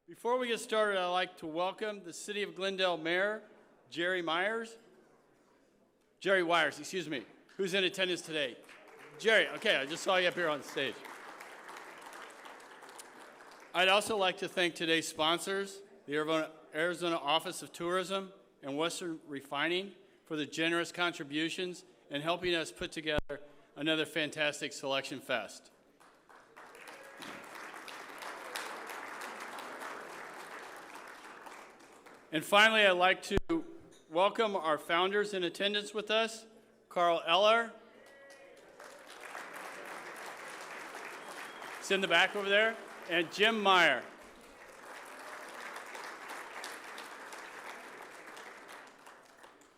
Before we get started, I'd like to welcome the City of Glendale Mayor, Jerry Wires, who's in attendance today. Jerry, okay, I just saw you up here on stage. I'd also like to thank today's sponsors, the Arizona Office of Tourism and Western Refining, for the generous contributions and helping us put together another fantastic Selection Fest. And finally, I'd like to welcome our founders in attendance with us, Carl Eller. He's in the back over there. And Jim Meyer.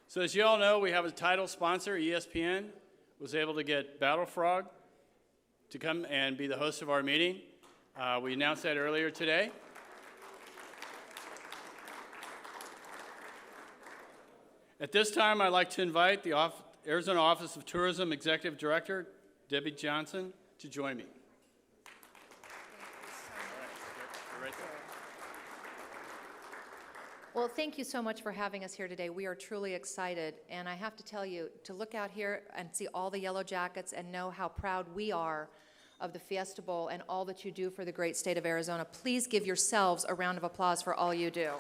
So as you all know, we have a title sponsor, ESPN, was able to get Battle Frog to come and be the host of our meeting. We announced that earlier today. At this time, I'd like to invite the Arizona Office of Tourism Executive Director, Debbie Johnson, to join me. Well, thank you so much for having us here today. We are truly excited, and I have to tell you, to look out here and see all the yellow jackets and know how proud we are of the Fiesta Bowl and all that you do for the great state of Arizona, please give yourselves a round of applause for all you do.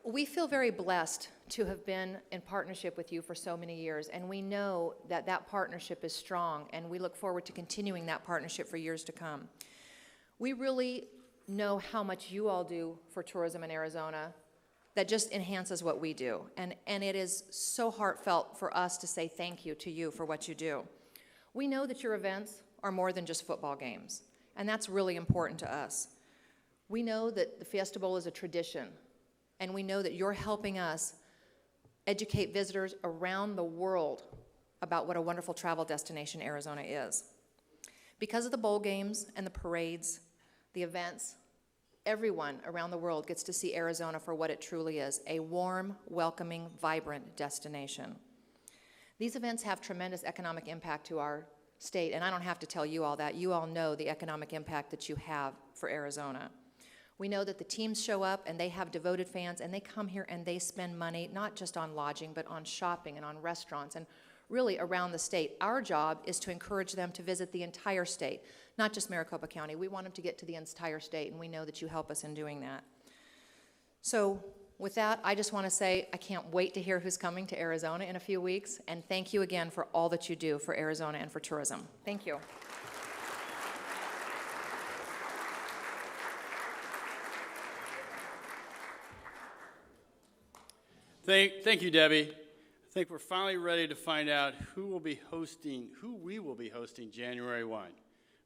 We feel very blessed to have been in partnership with you for so many years, and we know that that partnership is strong, and we look forward to continuing that partnership for years to come. We really know how much you all do for tourism in Arizona that just enhances what we do, and it is so heartfelt for us to say thank you to you for what you do. We know that your events are more than just football games, and that's really important to us. We know that the Fiesta Bowl is a tradition, and we know that you're helping us educate visitors around the world about what a wonderful travel destination Arizona is. Because of the bowl games and the parades, the events, everyone around the world gets to see Arizona for what it truly is, a warm, welcoming, vibrant destination. These events have tremendous economic impact to our state, and I don't have to tell you all that. You all know the economic impact that you have for Arizona. We know that the teams show up and they have devoted fans, and they come here and they spend money not just on lodging but on shopping and on restaurants and really around the state. Our job is to encourage them to visit the entire state, not just Maricopa County. We want them to get to the entire state, and we know that you help us in doing that. So with that, I just want to say I can't wait to hear who's coming to Arizona in a few weeks, and thank you again for all that you do for Arizona and for tourism. Thank you. Thank you, Debbie. I think we're finally ready to find out who we will be hosting January 1.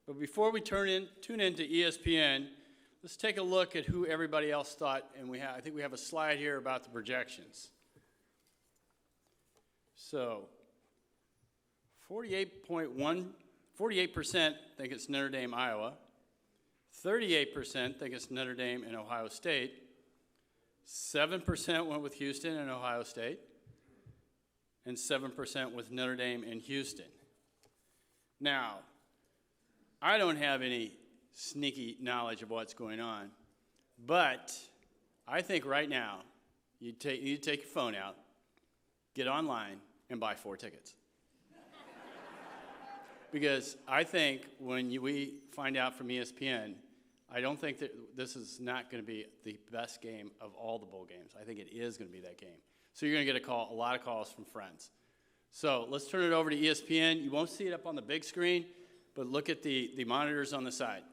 But before we tune into ESPN, let's take a look at who everybody else thought, and I think we have a slide here about the projections. So, 48% think it's Notre Dame, Iowa. 38% think it's Notre Dame and Ohio State. 7% went with Houston and Ohio State, and 7% with Notre Dame and Houston. Now, I don't have any sneaky knowledge of what's going on, but I think right now you need to take your phone out, get online, and buy 4 tickets. Because I think when we find out from ESPN, I don't think that this is not going to be the best game of all the bowl games. I think it is going to be that game. So you're going to get a lot of calls from friends. So let's turn it over to ESPN. You won't see it up on the big screen, but look at the monitors on the side.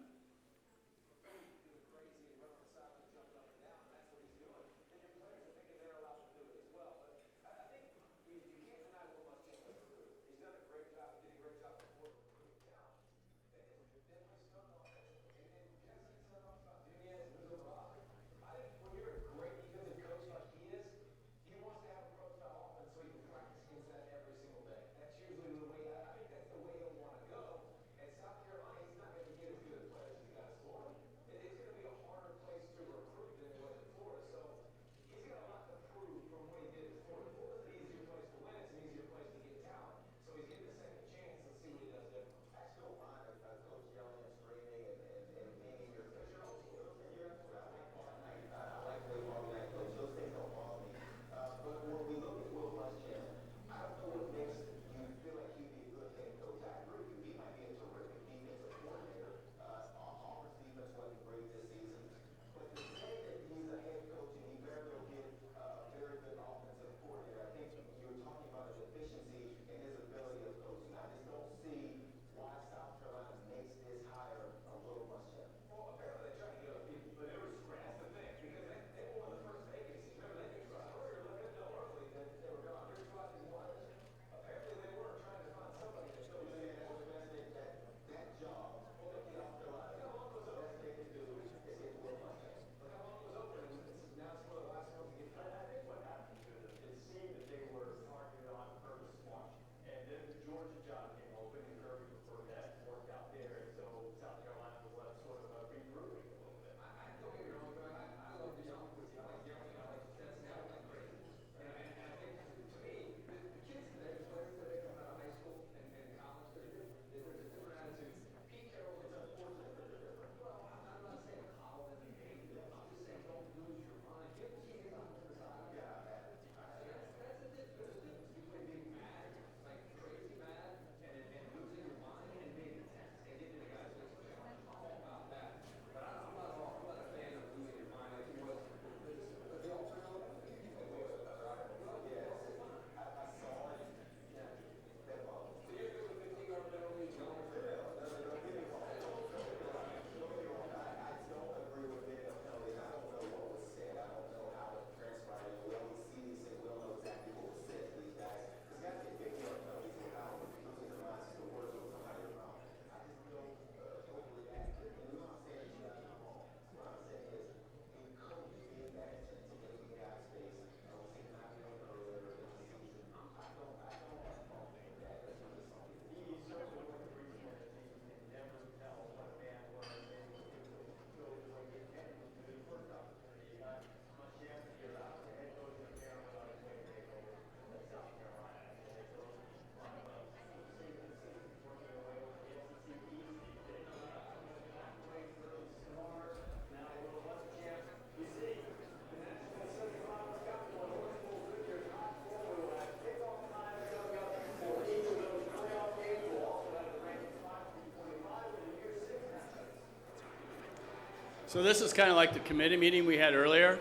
So this is kind of like the committee meeting we had earlier.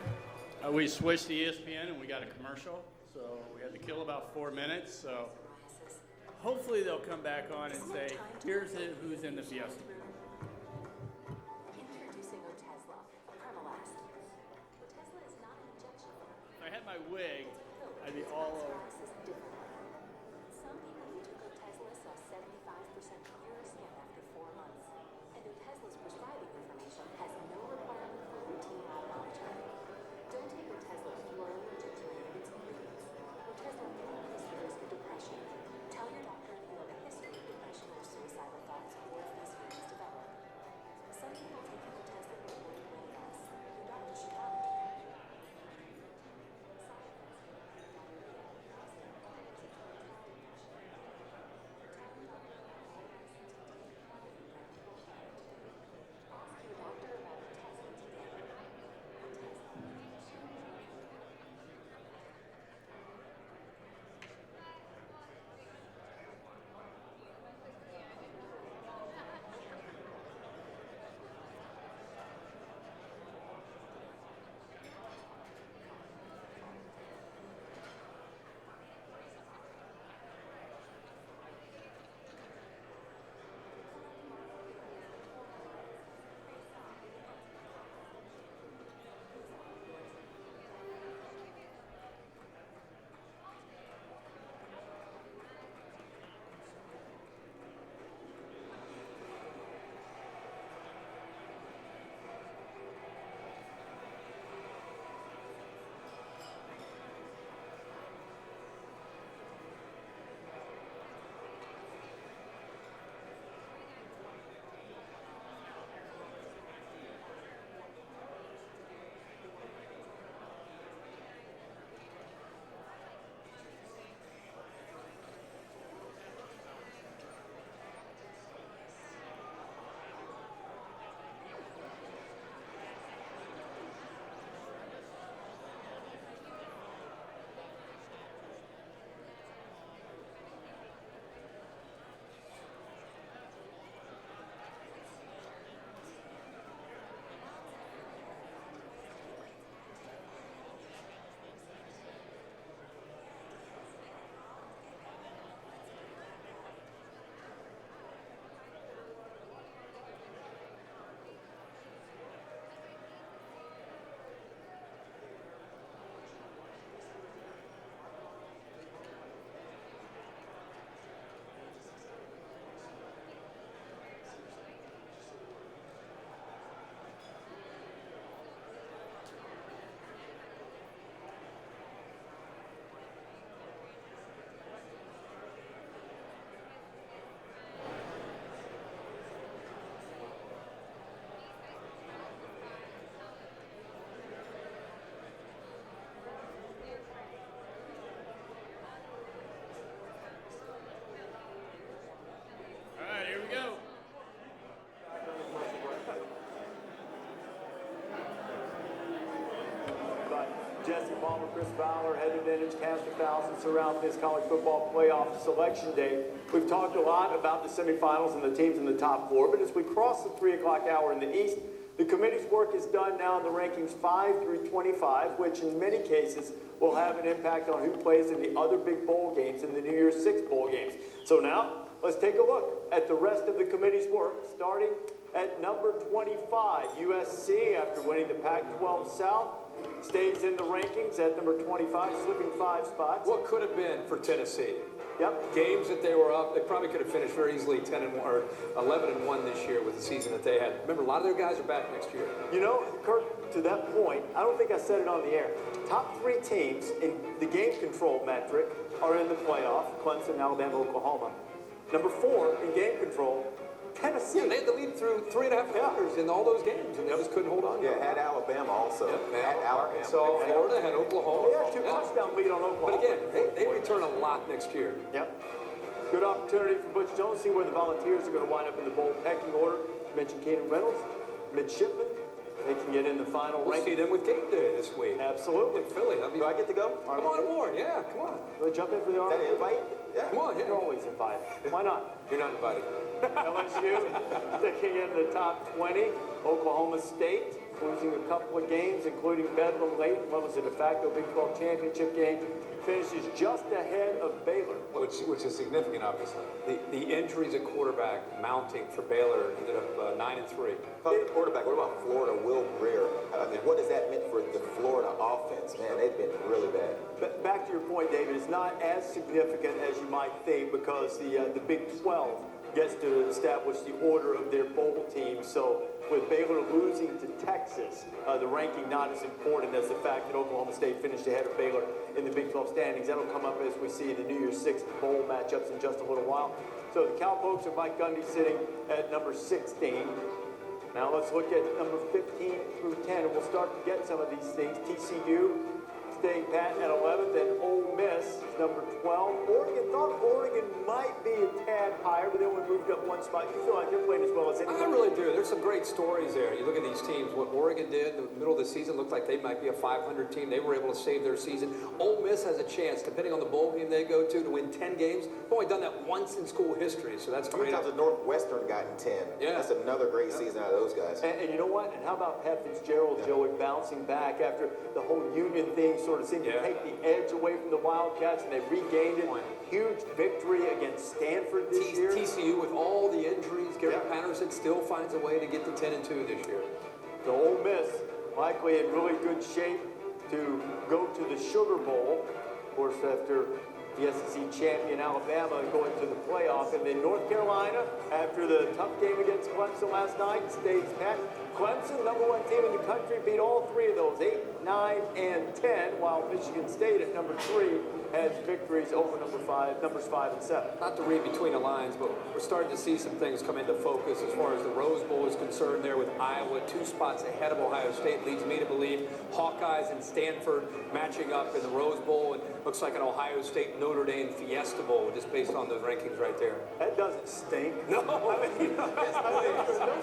We switched to ESPN and we got a commercial, so we had to kill about 4 minutes. So hopefully they'll come back on and say, here's who's in the Fiesta. Introducing Otezla, a Premolast. Otezla is not an injection therapy. If I had my wig, I'd be all over. Some people who took Otezla saw 75% clearer skin after 4 months. And Otezla's prescribing information has no requirement for routine lab monitoring. Don't take Otezla if you are allergic to any of its ingredients. Otezla may increase the risk of depression. Tell your doctor if you have a history of depression or suicidal thoughts or if these feelings develop. Some people taking Otezla will avoid weight loss. Your doctor should monitor. Ask your doctor about Otezla today. All right, here we go. But Jesse Palmer, Chris Fowler, Heather Dinich, Castor thousands throughout this college football playoff selection day. We've talked a lot about the semifinals and the teams in the top 4, but as we cross the 3 o'clock hour in the East, the committee's work is done now in the rankings 5 through 25, which in many cases will have an impact on who plays in the other big bowl games in the New Year's Six bowl games. So now, let's take a look at the rest of the committee's work, starting at number 25, USC, after winning the Pac-12 South, stays in the rankings at number 25, slipping 5 spots. What could have been for Tennessee? Yep. Games that they were up, they probably could have finished very easily 10-1 or 11-1 this year with the season that they had. Remember, a lot of their guys are back next year. You know, Kirk, to that point, I don't think I said it on the air. Top 3 teams in the game control metric are in the playoff: Clemson, Alabama, Oklahoma. Number 4 in game control, Tennessee. Yeah, they had the lead through 3.5 quarters in all those games, and they just couldn't hold on. Yeah, had Alabama also. Yep, Had Alabama. So Florida had Oklahoma. They had 2 touchdown lead on Oklahoma. But again, they return a lot next year. Yep. Good opportunity for Butch Jones. See where the Volunteers are going to wind up in the bowl pecking order. You mentioned Keenan Reynolds, midshipman. They can get in the final We'll see ranking. them with game day this week. Absolutely. In Philly. That'd be, Do I get to go? come on aboard. Yeah, come on. Want to jump in for the Is that Army? an invite? Yeah. Come on. You're always invited. Why not? You're not invited. LSU sticking in the top 20. Oklahoma State losing a couple of games, including Bedlam late. What was a de facto Big 12 championship game? Finishes just ahead of Baylor. Which is significant, obviously. The injuries at quarterback mounting for Baylor ended up 9-3. Talking quarterback, what about Florida, Will Greer? I mean, what has that meant for the Florida offense? Man, they've been really bad. But back to your point, David, it's not as significant as you might think because the Big 12 gets to establish the order of their bowl team. So with Baylor losing to Texas, the ranking not as important as the fact that Oklahoma State finished ahead of Baylor in the Big 12 standings. That'll come up as we see the New Year's Six bowl matchups in just a little while. So the Cowpokes are Mike Gundy sitting at number 16. Now let's look at number 15 through 10, and we'll start to get some of these things. TCU staying pat at 11th, and Ole Miss is number 12. Oregon, thought Oregon might be a tad higher, but then we moved up one spot. You feel like they're playing as well as anyone? I really do. There's some great stories there. You look at these teams. What Oregon did in the middle of the season looked like they might be a 500 team. They were able to save their season. Ole Miss has a chance, depending on the bowl game they go to win 10 games. They've only done that once in school history, so that's How many great. times has Northwestern gotten 10? Yeah. That's another great season out of those guys. And you know what? And how about Pat Fitzgerald, Joey, bouncing back after the whole union thing sort of seemed to take the edge away from the Wildcats, and they regained it. Huge victory against Stanford this year. TCU with all the injuries, Gary Patterson still finds a way to get to 10-2 this year. So Ole Miss likely in really good shape to go to the Sugar Bowl. Of course, after the SEC champion Alabama going to the playoff. And then North Carolina, after the tough game against Clemson last night, stays pat. Clemson, number one team in the country, beat all three of those, 8, 9, and 10, while Michigan State at number 3 has victories over numbers 5 and 7. Not to read between the lines, but we're starting to see some things come into focus as far as the Rose Bowl is concerned there with Iowa 2 spots ahead of Ohio State. Leads me to believe Hawkeyes and Stanford matching up in the Rose Bowl, and looks like an Ohio State Notre Dame Fiesta Bowl just based on the rankings right there. That doesn't stink. No. Those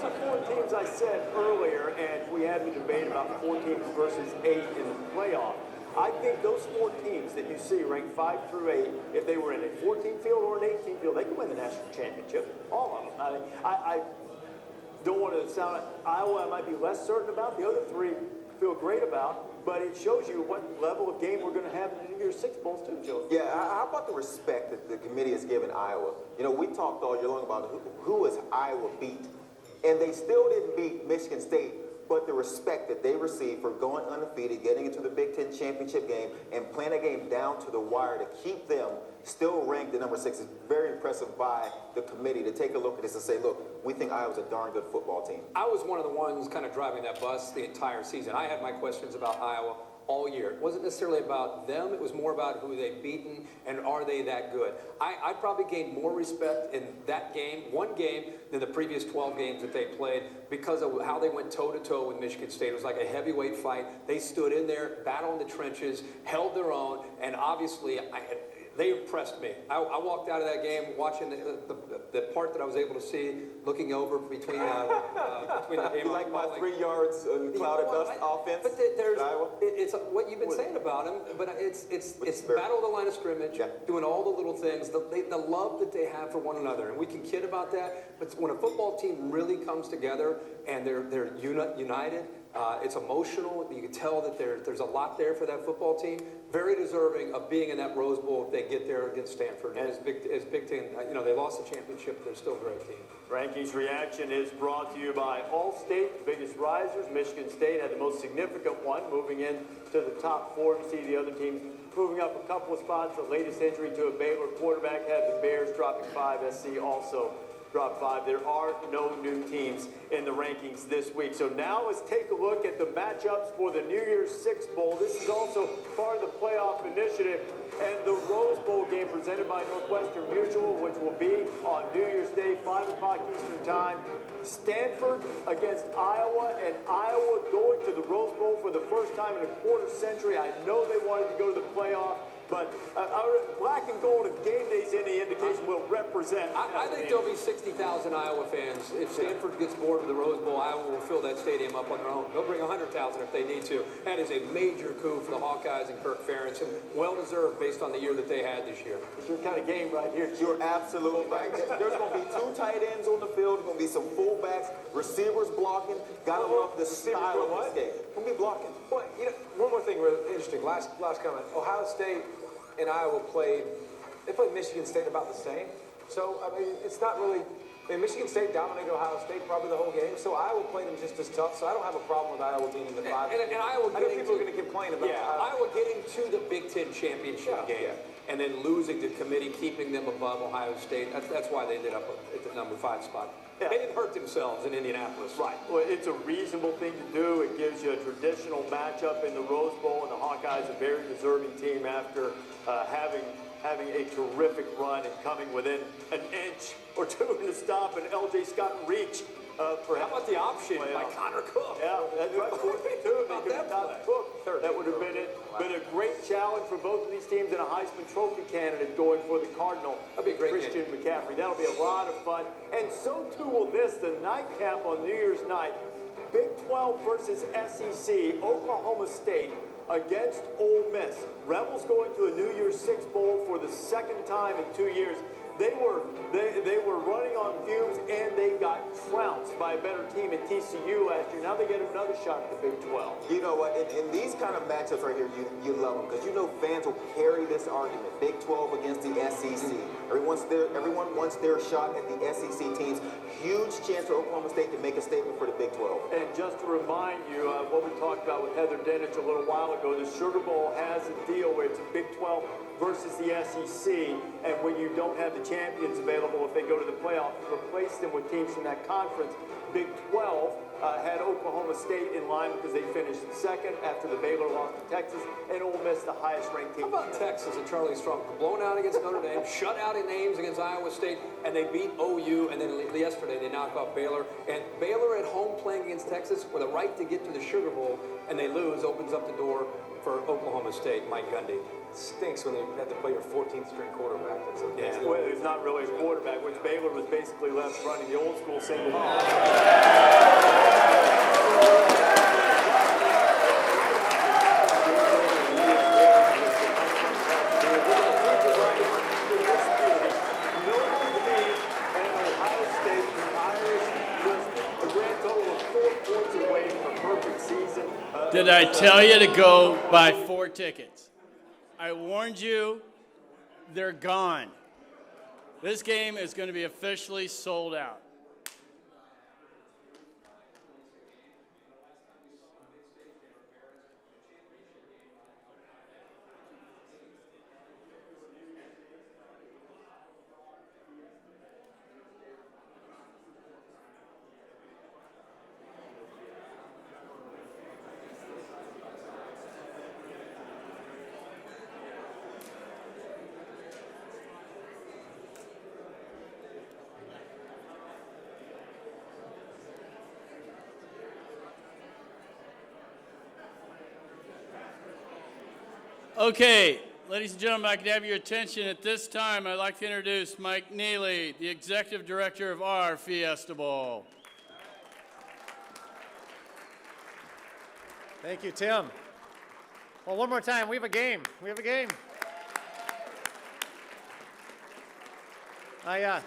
are 4 teams I said earlier, and we had the debate about 4 teams versus 8 in the playoff. I think those 4 teams that you see ranked 5 through 8, if they were in a 14 field or an 18 field, they could win the national championship. All of them. I don't want to sound like Iowa, I might be less certain about. The other 3 feel great about. But it shows you what level of game we're going to have in the New Year's Six Bowls too, Joe. Yeah, how about the respect that the committee has given Iowa? You know, we talked all year long about who has Iowa beat, and they still didn't beat Michigan State, but the respect that they received for going undefeated, getting into the Big Ten championship game, and playing a game down to the wire to keep them still ranked at number 6 is very impressive by the committee to take a look at this and say, look, we think Iowa's a darn good football team. I was one of the ones kind of driving that bus the entire season. I had my questions about Iowa all year. It wasn't necessarily about them. It was more about who they've beaten and are they that good. I probably gained more respect in that game, one game, than the previous 12 games that they played because of how they went toe-to-toe with Michigan State. It was like a heavyweight fight. They stood in there, battled in the trenches, held their own, and obviously they impressed me. I walked out of that game watching the part that I was able to see, looking over between the game. You like my 3 yards cloud of dust offense? But it's what you've been saying about him. But it's battle of the line of scrimmage, doing all the little things, the love that they have for one another, and we can kid about that. But when a football team really comes together and they're united. It's emotional. You can tell that there's a lot there for that football team. Very deserving of being in that Rose Bowl if they get there against Stanford. And as Big Ten, they lost the championship, but they're still a great team. Rankings Reaction is brought to you by Allstate, the biggest risers. Michigan State had the most significant one, moving in to the top 4. You see the other teams moving up a couple of spots. The latest injury to a Baylor quarterback had the Bears dropping 5. SC also dropped 5. There are no new teams in the rankings this week. So now let's take a look at the matchups for the New Year's Six Bowl. This is also part of the playoff initiative. And the Rose Bowl game presented by Northwestern Mutual, which will be on New Year's Day, 5 o'clock Eastern Time. Stanford against Iowa, and Iowa going to the Rose Bowl for the first time in a quarter century. I know they wanted to go to the playoff. But black and gold, if game day's any indication, will represent. I think there'll be 60,000 Iowa fans. If Stanford gets bored of the Rose Bowl, Iowa will fill that stadium up on their own. They'll bring 100,000 if they need to. That is a major coup for the Hawkeyes and Kirk Ferentz, and well-deserved based on the year that they had this year. It's your kind of game right here. You're absolutely right. There's going to be 2 tight ends on the field. There's going to be some fullbacks, receivers blocking. Gotta love the style of this game. Going to be blocking. Well, you know, one more thing really interesting. Last comment. Ohio State and Iowa played Michigan State about the same. So, I mean, it's not really, Michigan State dominated Ohio State probably the whole game, so Iowa played them just as tough, so I don't have a problem with Iowa being in the 5. And Iowa I know people are going to complain about Iowa getting to the Big Ten championship game and then losing to committee, keeping them above Ohio State. That's why they ended up at the number 5 spot. Yeah. They didn't hurt themselves in Indianapolis. Right. Well, it's a reasonable thing to do. It gives you a traditional matchup in the Rose Bowl, and the Hawkeyes a very deserving team after having a terrific run and coming within an inch or 2 in the stop, and L.J. Scott reach. How about the option by Connor Cook? Yeah, that's right. 4th and 2. They could have not Cook. That would have been a great challenge for both of these teams and a Heisman Trophy candidate going for the Cardinal. That'd be a great Christian McCaffrey. That'll be a lot of fun. And so too will this, the nightcap on New Year's night. Big 12 versus SEC, Oklahoma State against Ole Miss. Rebels going to a New Year's Six Bowl for the 2nd time in 2 years. They were running on fumes, and they got trounced by a better team at TCU last year. Now they get another shot at the Big 12. You know what? In these kind of matchups right here, you love them because you know fans will carry this argument. Big 12 against the SEC. Everyone wants their shot at the SEC teams. Huge chance for Oklahoma State to make a statement for the Big 12. And just to remind you of what we talked about with Heather Dinich a little while ago, the Sugar Bowl has a deal where it's a Big 12 versus the SEC, and when you don't have the champions available, if they go to the playoff, replace them with teams from that conference. Big 12 had Oklahoma State in line because they finished 2nd after the Baylor lost to Texas, and Ole Miss the highest ranked team. How about Texas and Charlie Strong blown out against Notre Dame, shut out in names against Iowa State, and they beat OU, and then yesterday they knock off Baylor. And Baylor at home playing against Texas with a right to get to the Sugar Bowl, and they lose, opens up the door for Oklahoma State, Mike Gundy. It stinks when you have to play your 14th string quarterback. That's okay. Yeah. Well, it's not really a quarterback, which Baylor was basically left running the old school single. Did I tell you to go buy 4 tickets? I warned you, they're gone. This game is going to be officially sold out. Okay, ladies and gentlemen, I can have your attention at this time. I'd like to introduce Mike Neely, the Executive Director of our Fiesta Bowl. Thank you, Tim. Well, one more time, we have a game. We have a game. I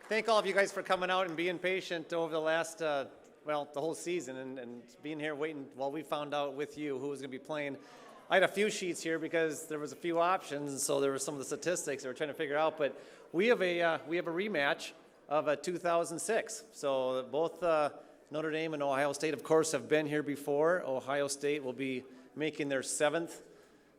thank all of you guys for coming out and being patient over the last, the whole season and being here waiting while we found out with you who was going to be playing. I had a few sheets here because there was a few options, and so there were some of the statistics that we're trying to figure out. But we have a rematch of 2006. So both Notre Dame and Ohio State, of course, have been here before. Ohio State will be making their 7th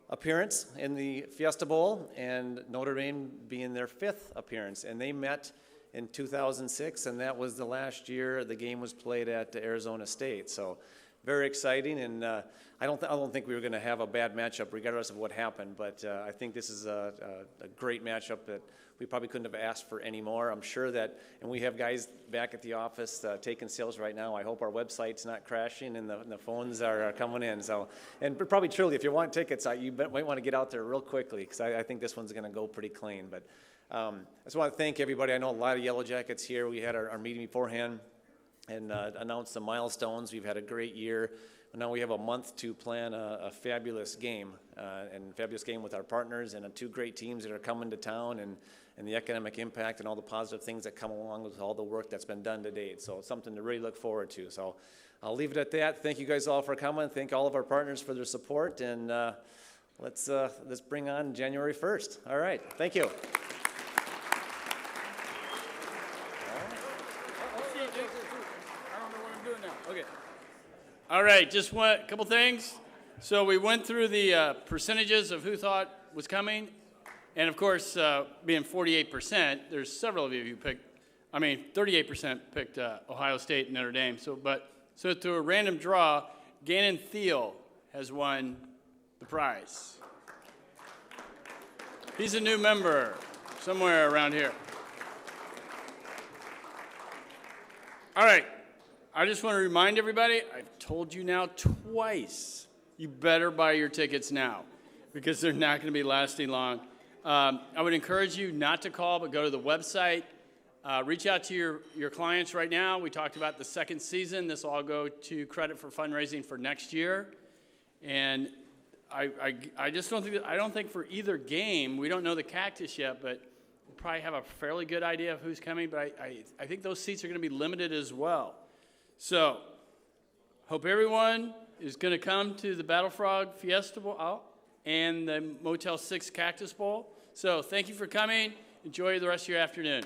appearance in the Fiesta Bowl, and Notre Dame being their 5th appearance. And they met in 2006, and that was the last year the game was played at Arizona State. So very exciting, and I don't think we were going to have a bad matchup regardless of what happened, but I think this is a great matchup that we probably couldn't have asked for any more. I'm sure that, and we have guys back at the office taking sales right now. I hope our website's not crashing and the phones are coming in. So, and probably truly, if you want tickets, you might want to get out there real quickly, because I think this one's going to go pretty clean. But I just want to thank everybody. I know a lot of Yellow Jackets here. We had our meeting beforehand and announced the milestones. We've had a great year. Now we have a month to plan a fabulous game, with our partners and 2 great teams that are coming to town, and the economic impact and all the positive things that come along with all the work that's been done to date. So it's something to really look forward to. So I'll leave it at that. Thank you guys all for coming. Thank all of our partners for their support, and let's bring on January 1st. All right, thank you. Okay. All right, just a couple things. So we went through the percentages of who thought was coming. And of course, being 48%, there's several of you who picked, 38% picked Ohio State and Notre Dame. So through a random draw, Gannon Thiel has won the prize. He's a new member somewhere around here. All right. I just want to remind everybody, I've told you now twice, you better buy your tickets now, because they're not going to be lasting long. I would encourage you not to call, but go to the website. Reach out to your clients right now. We talked about the second season. This will all go to credit for fundraising for next year. And I just don't think for either game, we don't know the Cactus yet, but we'll probably have a fairly good idea of who's coming. But I think those seats are going to be limited as well. So, hope everyone is going to come to the Battle Frog Fiesta Bowl and the Motel 6 Cactus Bowl. So, thank you for coming. Enjoy the rest of your afternoon.